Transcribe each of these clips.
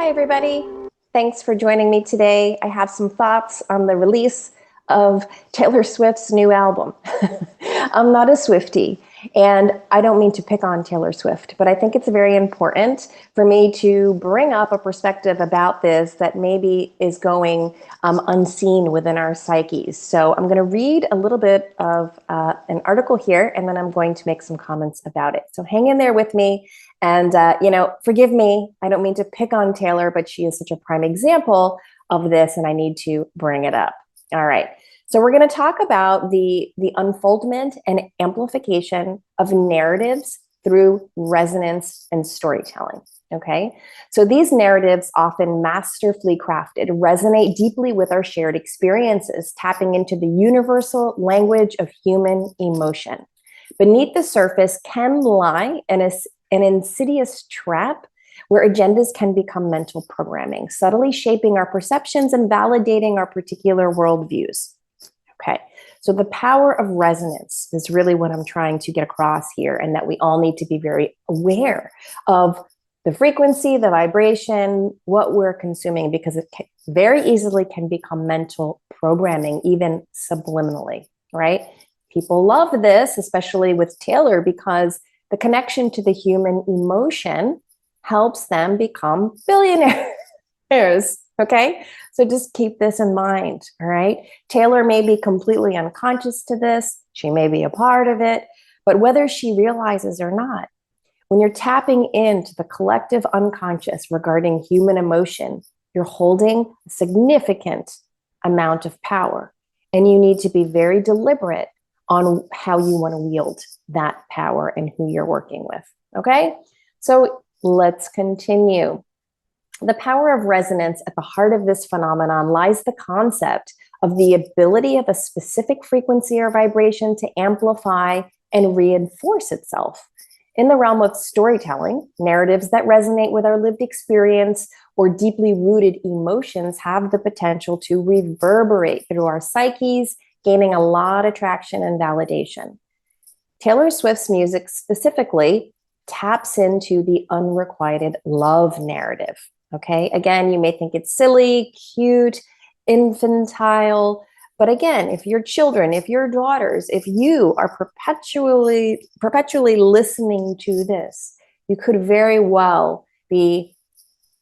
Hi, everybody. Thanks for joining me today. I have some thoughts on the release of Taylor Swift's new album. I'm not a Swiftie, and I don't mean to pick on Taylor Swift, but I think it's very important for me to bring up a perspective about this that maybe is going unseen within our psyches. So I'm going to read a little bit of an article here, and then I'm going to make some comments about it. So hang in there with me. And, forgive me, I don't mean to pick on Taylor, but she is such a prime example of this, and I need to bring it up. All right. So we're going to talk about the unfoldment and amplification of narratives through resonance and storytelling. Okay. So these narratives, often masterfully crafted, resonate deeply with our shared experiences, tapping into the universal language of human emotion. Beneath the surface can lie an insidious trap where agendas can become mental programming, subtly shaping our perceptions and validating our particular worldviews. Okay, so the power of resonance is really what I'm trying to get across here, and that we all need to be very aware of the frequency, the vibration, what we're consuming, because it very easily can become mental programming, even subliminally, right? People love this, especially with Taylor, because the connection to the human emotion helps them become billionaires. Okay. So just keep this in mind. All right. Taylor may be completely unconscious to this. She may be a part of it, but whether she realizes or not, when you're tapping into the collective unconscious regarding human emotion, you're holding a significant amount of power, and you need to be very deliberate on how you want to wield that power and who you're working with. Okay. So let's continue. The power of resonance at the heart of this phenomenon lies the concept of the ability of a specific frequency or vibration to amplify and reinforce itself. In the realm of storytelling, narratives that resonate with our lived experience or deeply rooted emotions have the potential to reverberate through our psyches, gaining a lot of traction and validation. Taylor Swift's music specifically taps into the unrequited love narrative. Okay, again, you may think it's silly, cute, infantile, but again, if your children, if your daughters, if you are perpetually listening to this, you could very well be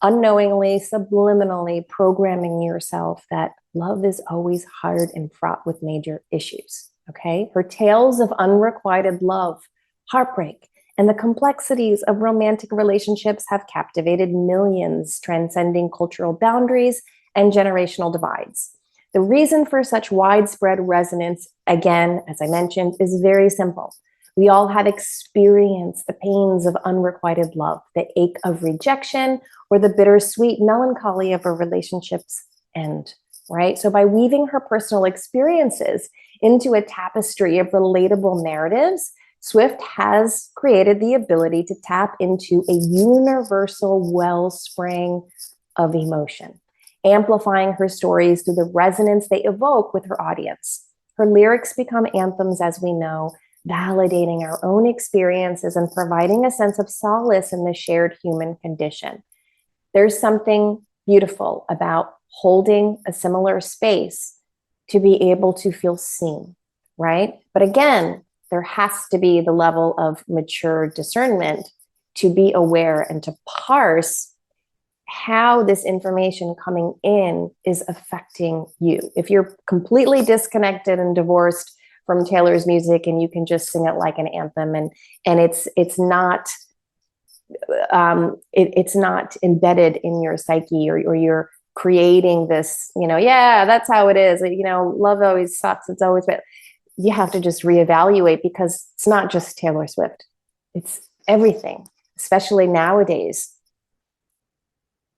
unknowingly, subliminally programming yourself that love is always hard and fraught with major issues. Okay, her tales of unrequited love, heartbreak, and the complexities of romantic relationships have captivated millions, transcending cultural boundaries and generational divides. The reason for such widespread resonance, again, as I mentioned, is very simple. We all have experienced the pains of unrequited love, the ache of rejection, or the bittersweet melancholy of a relationship's end, right? So by weaving her personal experiences into a tapestry of relatable narratives, Swift has created the ability to tap into a universal wellspring of emotion, amplifying her stories through the resonance they evoke with her audience. Her lyrics become anthems, as we know, validating our own experiences and providing a sense of solace in the shared human condition. There's something beautiful about holding a similar space to be able to feel seen, right? But again, there has to be the level of mature discernment to be aware and to parse how this information coming in is affecting you. If you're completely disconnected and divorced from Taylor's music and you can just sing it like an anthem, and it's not embedded in your psyche, or you're creating this, yeah, that's how it is. Love always sucks. It's always bad. You have to just reevaluate, because it's not just Taylor Swift. It's everything, especially nowadays.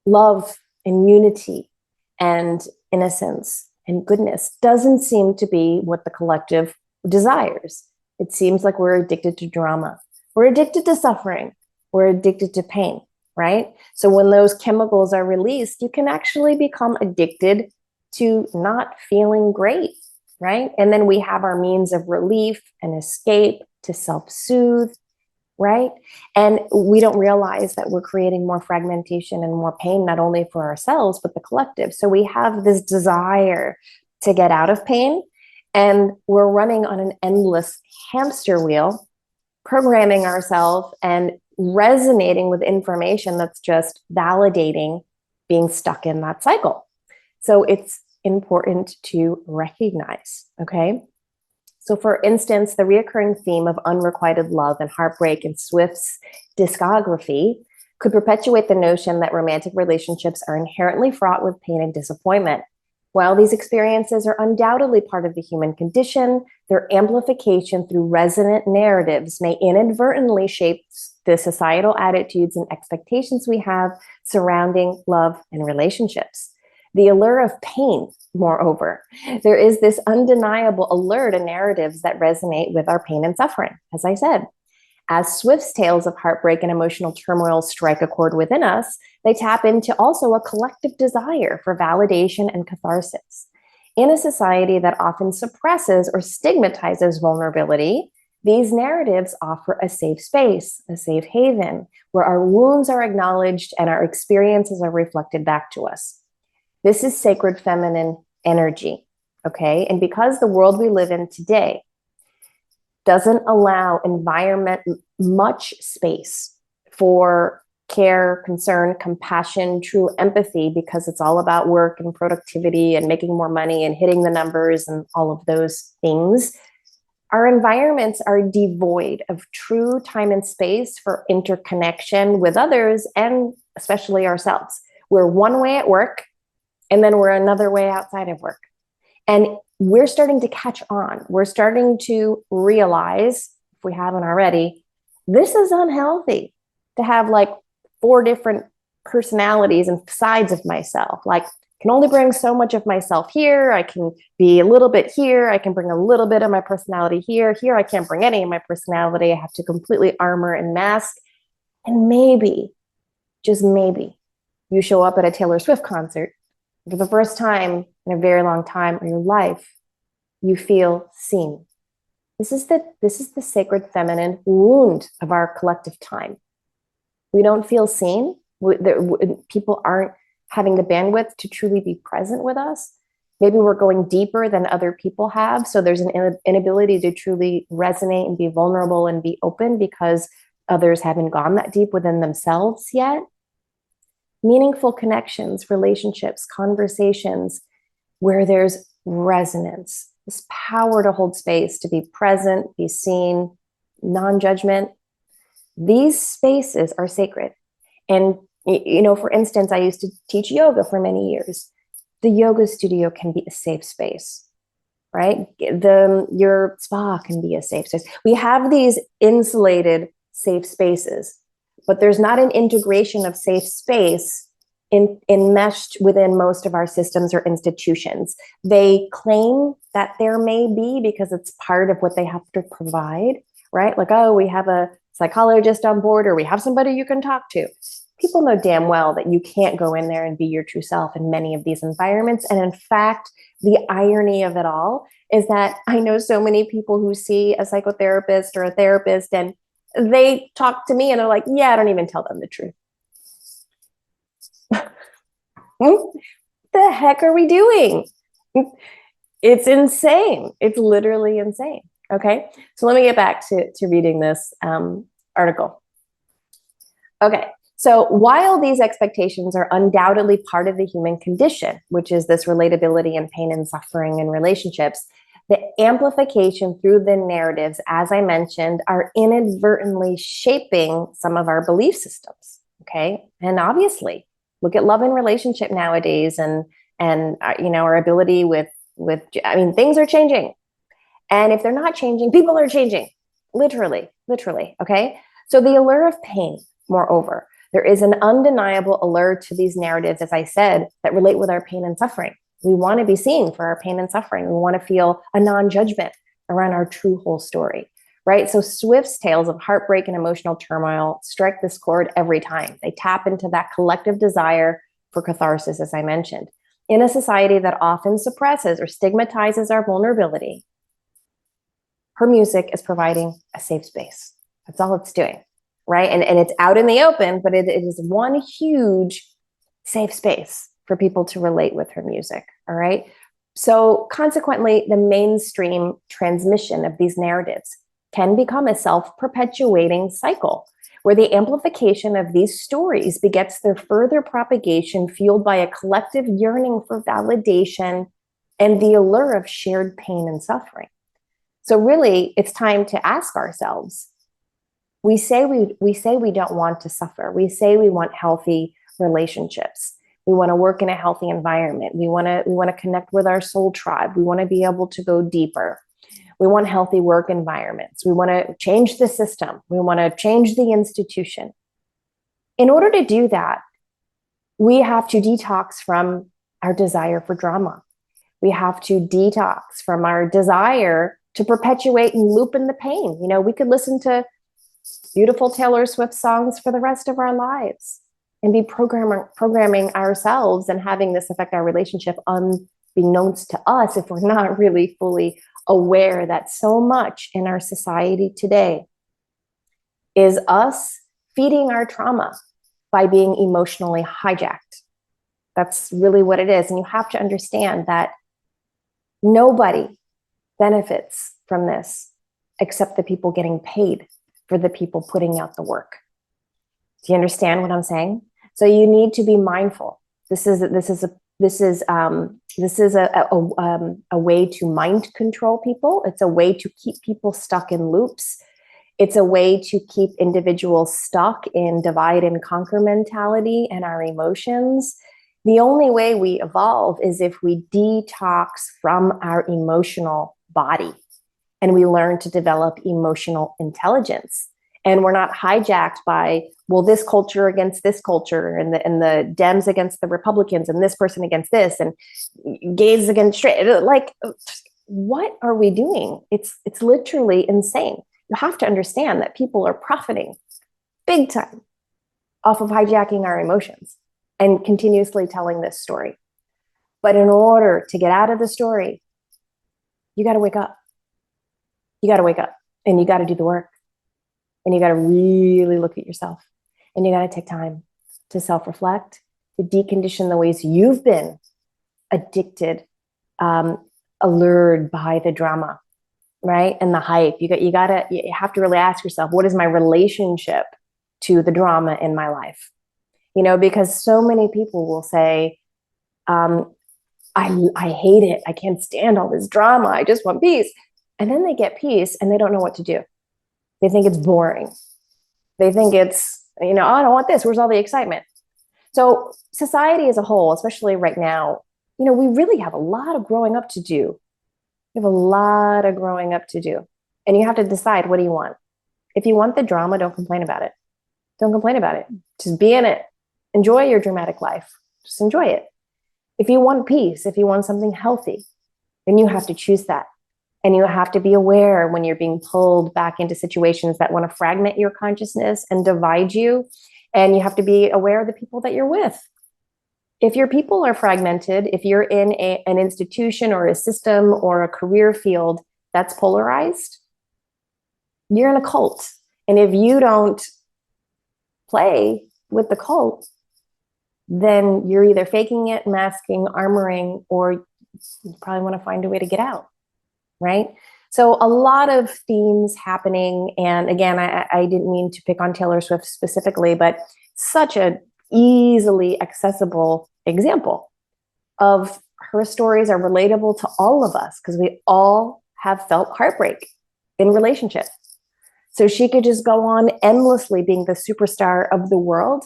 Love and unity and innocence and goodness doesn't seem to be what the collective desires. It seems like we're addicted to drama. We're addicted to suffering. We're addicted to pain, right? So when those chemicals are released, you can actually become addicted to not feeling great, right? And then we have our means of relief and escape to self-soothe, right? And we don't realize that we're creating more fragmentation and more pain, not only for ourselves, but the collective. So we have this desire to get out of pain, and we're running on an endless hamster wheel, programming ourselves and resonating with information that's just validating being stuck in that cycle. So it's important to recognize, okay? So for instance, the reoccurring theme of unrequited love and heartbreak in Swift's discography could perpetuate the notion that romantic relationships are inherently fraught with pain and disappointment. While these experiences are undoubtedly part of the human condition, their amplification through resonant narratives may inadvertently shape the societal attitudes and expectations we have surrounding love and relationships. The allure of pain, moreover, there is this undeniable allure to narratives that resonate with our pain and suffering, as I said. As Swift's tales of heartbreak and emotional turmoil strike a chord within us, they tap into also a collective desire for validation and catharsis. In a society that often suppresses or stigmatizes vulnerability, these narratives offer a safe space, a safe haven, where our wounds are acknowledged and our experiences are reflected back to us. This is sacred feminine energy, okay? And because the world we live in today doesn't allow environment much space for care, concern, compassion, true empathy, because it's all about work and productivity and making more money and hitting the numbers and all of those things, our environments are devoid of true time and space for interconnection with others and especially ourselves. We're one way at work and then we're another way outside of work. And we're starting to catch on. We're starting to realize, if we haven't already, this is unhealthy to have like 4 different personalities and sides of myself. Like, I can only bring so much of myself here. I can be a little bit here. I can bring a little bit of my personality here. Here, I can't bring any of my personality. I have to completely armor and mask. And maybe, just maybe, you show up at a Taylor Swift concert for the first time in a very long time in your life, you feel seen. This is the sacred feminine wound of our collective time. We don't feel seen. People aren't having the bandwidth to truly be present with us. Maybe we're going deeper than other people have. So there's an inability to truly resonate and be vulnerable and be open because others haven't gone that deep within themselves yet. Meaningful connections, relationships, conversations where there's resonance, this power to hold space, to be present, be seen, non-judgment. These spaces are sacred. And, you know, for instance, I used to teach yoga for many years. The yoga studio can be a safe space, right? Your spa can be a safe space. We have these insulated safe spaces, but there's not an integration of safe space enmeshed within most of our systems or institutions. They claim that there may be because it's part of what they have to provide, right? Like, oh, we have a psychologist on board, or we have somebody you can talk to. People know damn well that you can't go in there and be your true self in many of these environments. And in fact, the irony of it all is that I know so many people who see a psychotherapist or a therapist and they talk to me and they're like, yeah, I don't even tell them the truth. What the heck are we doing? It's insane. It's literally insane. Okay, so let me get back to reading this article. Okay, so while these expectations are undoubtedly part of the human condition, which is this relatability and pain and suffering in relationships, the amplification through the narratives, as I mentioned, are inadvertently shaping some of our belief systems. Okay, and obviously, look at love and relationship nowadays, and you know, our ability with I mean, things are changing, and if they're not changing, people are changing, literally. Okay, so the allure of pain, moreover, there is an undeniable allure to these narratives, as I said, that relate with our pain and suffering. We want to be seen for our pain and suffering. We want to feel a non-judgment around our true whole story, right? So Swift's tales of heartbreak and emotional turmoil strike this chord every time. They tap into that collective desire for catharsis, as I mentioned. In a society that often suppresses or stigmatizes our vulnerability, her music is providing a safe space. That's all it's doing. right? And it's out in the open, but it is one huge safe space for people to relate with her music, all right? So consequently, the mainstream transmission of these narratives can become a self-perpetuating cycle where the amplification of these stories begets their further propagation, fueled by a collective yearning for validation and the allure of shared pain and suffering. So really, it's time to ask ourselves, we say we don't want to suffer. We say we want healthy relationships. We want to work in a healthy environment. We want to connect with our soul tribe. We want to be able to go deeper. We want healthy work environments. We want to change the system. We want to change the institution. In order to do that, we have to detox from our desire for drama. We have to detox from our desire to perpetuate and loop in the pain. You know, we could listen to beautiful Taylor Swift songs for the rest of our lives and be programming ourselves and having this affect our relationship unbeknownst to us if we're not really fully aware that so much in our society today is us feeding our trauma by being emotionally hijacked. That's really what it is. And you have to understand that nobody benefits from this except the people getting paid for the people putting out the work. Do you understand what I'm saying? So you need to be mindful. This is a way to mind control people. It's a way to keep people stuck in loops. It's a way to keep individuals stuck in divide and conquer mentality and our emotions. The only way we evolve is if we detox from our emotional body and we learn to develop emotional intelligence. And we're not hijacked by, well, this culture against this culture and the Dems against the Republicans and this person against this and gays against straight. Like, what are we doing? It's literally insane. You have to understand that people are profiting big time off of hijacking our emotions and continuously telling this story. But in order to get out of the story, you got to wake up. You got to wake up and you got to do the work. And you got to really look at yourself. And you got to take time to self-reflect, to decondition the ways you've been addicted, allured by the drama, right? And the hype. You have to really ask yourself, what is my relationship to the drama in my life? You know, because so many people will say, I hate it. I can't stand all this drama. I just want peace. And then they get peace and they don't know what to do. They think it's boring. They think it's, you know, oh, I don't want this. Where's all the excitement? So society as a whole, especially right now, you know, we really have a lot of growing up to do. We have a lot of growing up to do. And you have to decide, what do you want? If you want the drama, don't complain about it. Don't complain about it. Just be in it. Enjoy your dramatic life. Just enjoy it. If you want peace, if you want something healthy, then you have to choose that. And you have to be aware when you're being pulled back into situations that want to fragment your consciousness and divide you. And you have to be aware of the people that you're with. If your people are fragmented, if you're in an institution or a system or a career field that's polarized, you're in a cult. And if you don't play with the cult, then you're either faking it, masking, armoring, or you probably want to find a way to get out. Right? So a lot of themes happening. And again, I didn't mean to pick on Taylor Swift specifically, but such a easily accessible example of her stories are relatable to all of us because we all have felt heartbreak in relationship. So she could just go on endlessly being the superstar of the world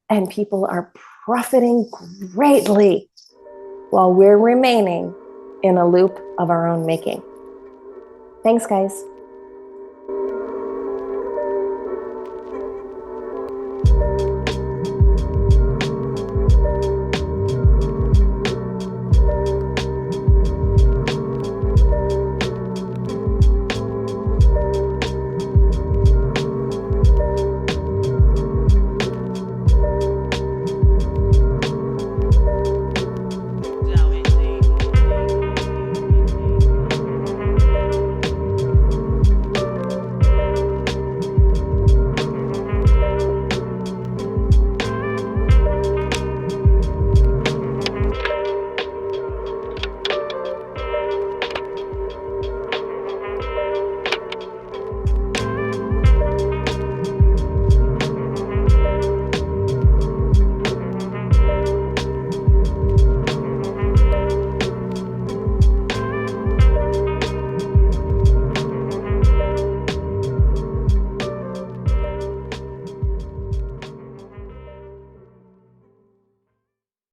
and people are profiting greatly while we're remaining in a loop of our own making. Thanks, guys.